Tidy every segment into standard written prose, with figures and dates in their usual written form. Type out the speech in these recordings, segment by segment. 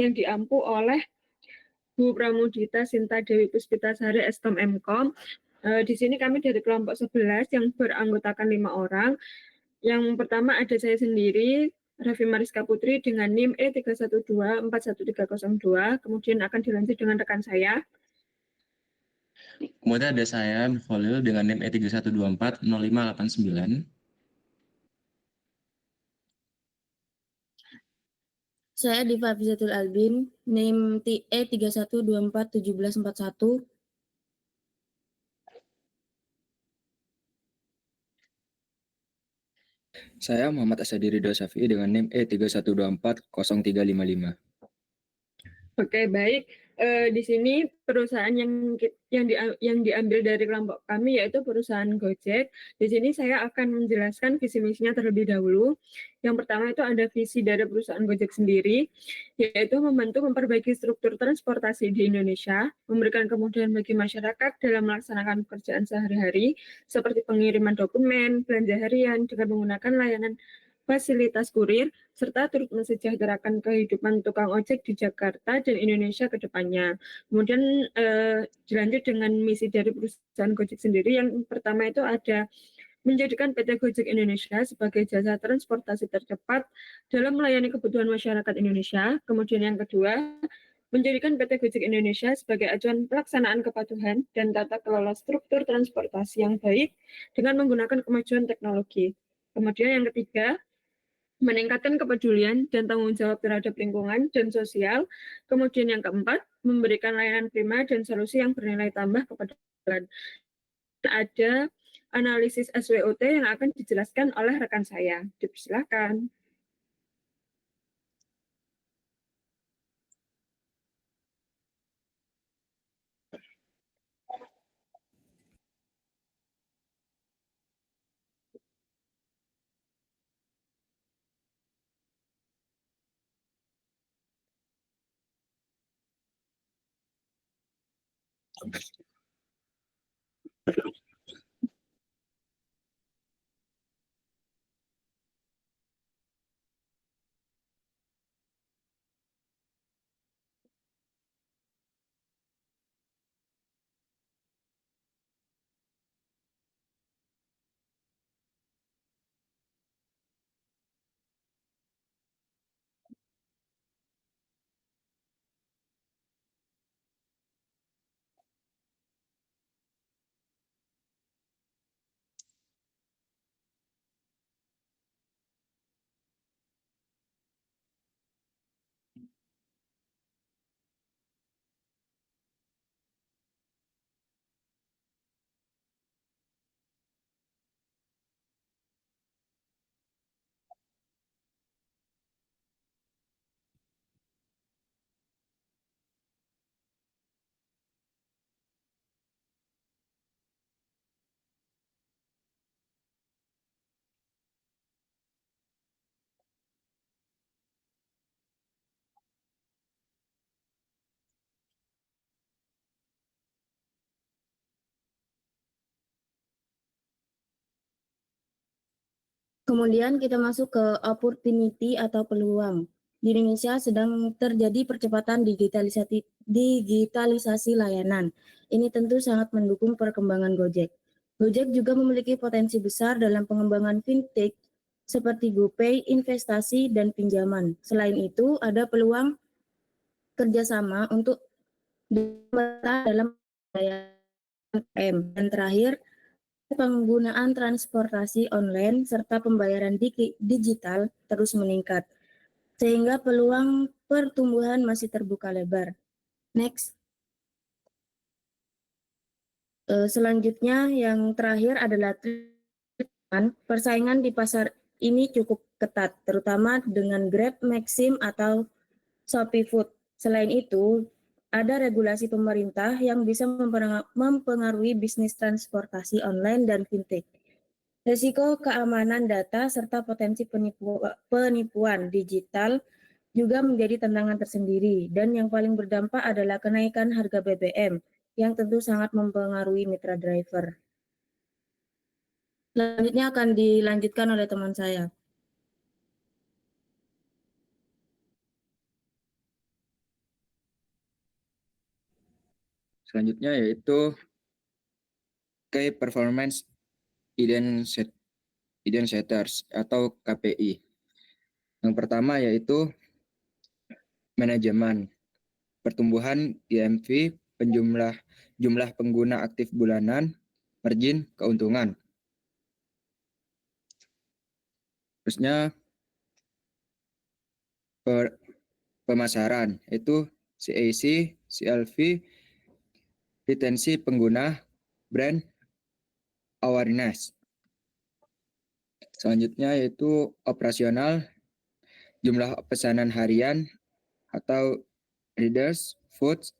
yang diampu oleh Bu Pramudita Sinta Dewi Puspitasari Eskom Mkom. Di sini kami dari kelompok 11 yang beranggotakan 5 orang. Yang pertama ada saya sendiri, Raffi Mariska Putri dengan NIM E312-41302, kemudian akan dilanjut dengan rekan saya. Kemudian ada saya, Nurholil, dengan NIM E3124-0589. Saya Diva Afizatul Albin, NIM E31241741. Saya Muhammad Asadi Ridho Syafi'i dengan NIM E31240355. Oke, baik. Di sini perusahaan yang diambil dari kelompok kami yaitu perusahaan Gojek. Di sini saya akan menjelaskan visi misinya terlebih dahulu. Yang pertama itu ada visi dari perusahaan Gojek sendiri, yaitu membantu memperbaiki struktur transportasi di Indonesia, memberikan kemudahan bagi masyarakat dalam melaksanakan pekerjaan sehari-hari, seperti pengiriman dokumen, belanja harian dengan menggunakan layanan fasilitas kurir, serta turut mensejahterakan kehidupan tukang ojek di Jakarta dan Indonesia ke depannya. Kemudian dilanjut dengan misi dari perusahaan Gojek sendiri. Yang pertama itu ada menjadikan PT Gojek Indonesia sebagai jasa transportasi tercepat dalam melayani kebutuhan masyarakat Indonesia. Kemudian yang kedua, menjadikan PT Gojek Indonesia sebagai acuan pelaksanaan kepatuhan dan tata kelola struktur transportasi yang baik dengan menggunakan kemajuan teknologi. Kemudian yang ketiga, meningkatkan kepedulian dan tanggung jawab terhadap lingkungan dan sosial. Kemudian yang keempat, memberikan layanan prima dan solusi yang bernilai tambah kepada pelanggan. Ada analisis SWOT yang akan dijelaskan oleh rekan saya. Dipersilakan. Kemudian kita masuk ke opportunity atau peluang. Di Indonesia sedang terjadi percepatan digitalisasi layanan. Ini tentu sangat mendukung perkembangan Gojek. Gojek juga memiliki potensi besar dalam pengembangan fintech seperti GoPay, investasi, dan pinjaman. Selain itu, ada peluang kerjasama untuk dalam layanan dan terakhir, penggunaan transportasi online serta pembayaran digital terus meningkat, sehingga peluang pertumbuhan masih terbuka lebar. Next. Selanjutnya yang terakhir adalah persaingan di pasar ini cukup ketat, terutama dengan Grab, Maxim, atau Shopee Food. Selain itu, ada regulasi pemerintah yang bisa mempengaruhi bisnis transportasi online dan fintech. Risiko keamanan data serta potensi penipuan digital juga menjadi tantangan tersendiri, dan yang paling berdampak adalah kenaikan harga BBM yang tentu sangat mempengaruhi mitra driver. Selanjutnya akan dilanjutkan oleh teman saya. Selanjutnya yaitu Key Performance Indicators atau KPI. Yang pertama yaitu manajemen, pertumbuhan IMV, jumlah pengguna aktif bulanan, margin, keuntungan. Terusnya pemasaran, yaitu CAC, CLV, retensi pengguna, brand awareness. Selanjutnya yaitu operasional, jumlah pesanan harian atau readers, foods,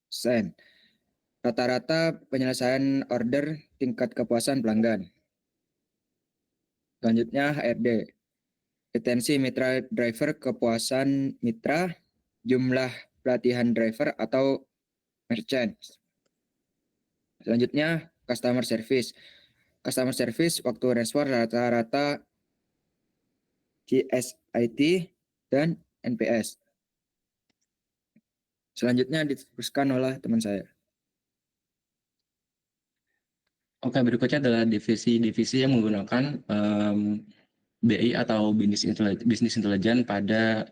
send. Rata-rata penyelesaian order, tingkat kepuasan pelanggan. Selanjutnya HRD, retensi mitra driver, kepuasan mitra, jumlah pelatihan driver atau merchant. Selanjutnya customer service. Customer service waktu respon rata-rata CSIT dan NPS. Selanjutnya diteruskan oleh teman saya. Oke, berikutnya adalah divisi-divisi yang menggunakan BI atau Business Intelligence pada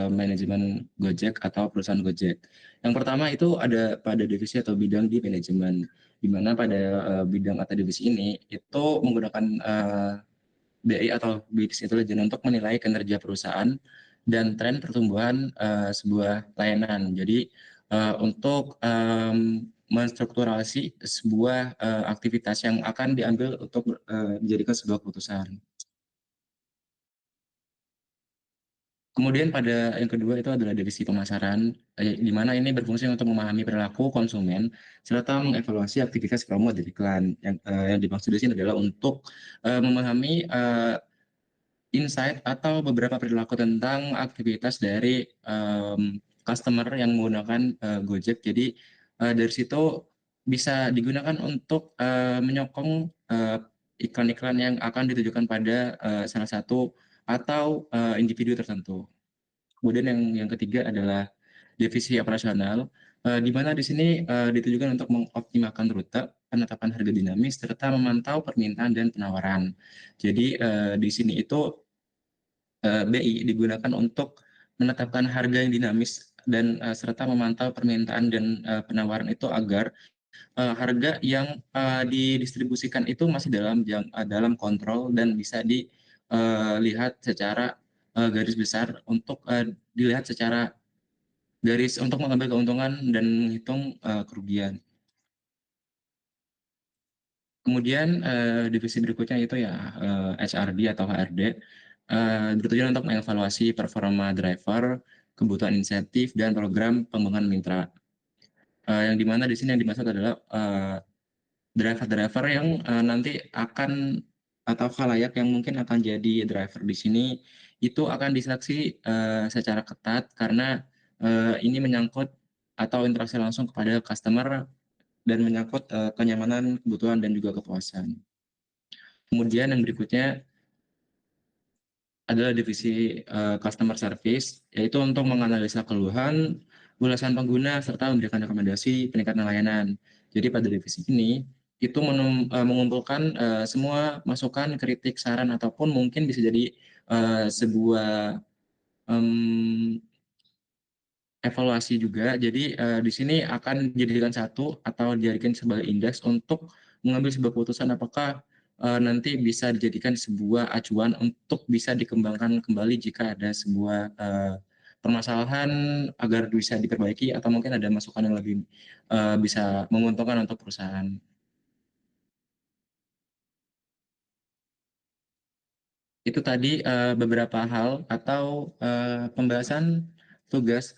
manajemen Gojek atau perusahaan Gojek. Yang pertama itu ada pada divisi atau bidang di manajemen, di mana pada bidang atau divisi ini itu menggunakan BI atau Business Intelligence untuk menilai kinerja perusahaan dan tren pertumbuhan sebuah layanan. Jadi untuk menstrukturasi sebuah aktivitas yang akan diambil untuk dijadikan sebuah keputusan. Kemudian pada yang kedua itu adalah divisi pemasaran, di mana ini berfungsi untuk memahami perilaku konsumen serta mengevaluasi aktivitas promo dan iklan. Yang dimaksud di sini adalah untuk memahami insight atau beberapa perilaku tentang aktivitas dari customer yang menggunakan Gojek. Jadi dari situ bisa digunakan untuk menyokong iklan-iklan yang akan ditujukan pada salah satu atau individu tertentu. Kemudian yang ketiga adalah divisi operasional, di mana di sini ditujukan untuk mengoptimalkan rute, penetapan harga dinamis, serta memantau permintaan dan penawaran. Jadi di sini itu BI digunakan untuk menetapkan harga yang dinamis dan serta memantau permintaan dan penawaran itu agar harga yang didistribusikan itu masih dalam kontrol dan bisa dilihat secara garis besar untuk dilihat secara garis untuk mengambil keuntungan dan menghitung kerugian. Kemudian divisi berikutnya itu ya HRD atau HRD, bertujuan untuk mengevaluasi performa driver, kebutuhan insentif, dan program pengembangan mitra. Yang dimana di sini yang dimaksud adalah driver-driver yang nanti akan atau khalayak yang mungkin akan jadi driver di sini itu akan diseleksi secara ketat karena ini menyangkut atau interaksi langsung kepada customer dan menyangkut kenyamanan, kebutuhan, dan juga kepuasan. Kemudian yang berikutnya adalah divisi customer service, yaitu untuk menganalisa keluhan, ulasan pengguna, serta memberikan rekomendasi peningkatan layanan. Jadi pada divisi ini, itu mengumpulkan semua masukan, kritik, saran, ataupun mungkin bisa jadi sebuah evaluasi juga. Jadi di sini akan dijadikan satu atau dijadikan sebagai indeks untuk mengambil sebuah keputusan apakah nanti bisa dijadikan sebuah acuan untuk bisa dikembangkan kembali jika ada sebuah permasalahan agar bisa diperbaiki atau mungkin ada masukan yang lebih bisa menguntungkan untuk perusahaan. Itu tadi beberapa hal atau pembahasan tugas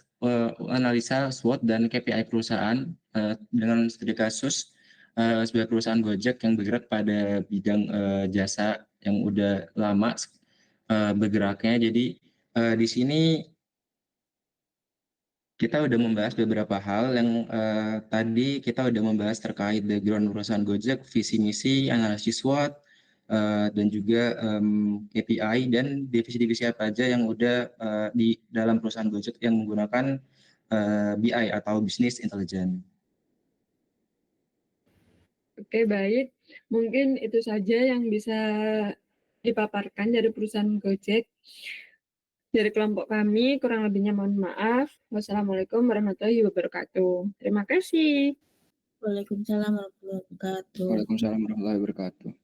analisa SWOT dan KPI perusahaan dengan studi kasus sebuah perusahaan Gojek yang bergerak pada bidang jasa yang udah lama bergeraknya. Jadi di sini kita udah membahas beberapa hal yang tadi kita udah membahas terkait background perusahaan Gojek, visi misi, analisis SWOT, dan juga KPI dan divisi-divisi apa aja yang udah di dalam perusahaan Gojek yang menggunakan BI atau Business Intelligence. Oke, baik. Mungkin itu saja yang bisa dipaparkan dari perusahaan Gojek. Dari kelompok kami, kurang lebihnya mohon maaf. Wassalamualaikum warahmatullahi wabarakatuh. Terima kasih. Waalaikumsalam warahmatullahi wabarakatuh. Waalaikumsalam warahmatullahi wabarakatuh.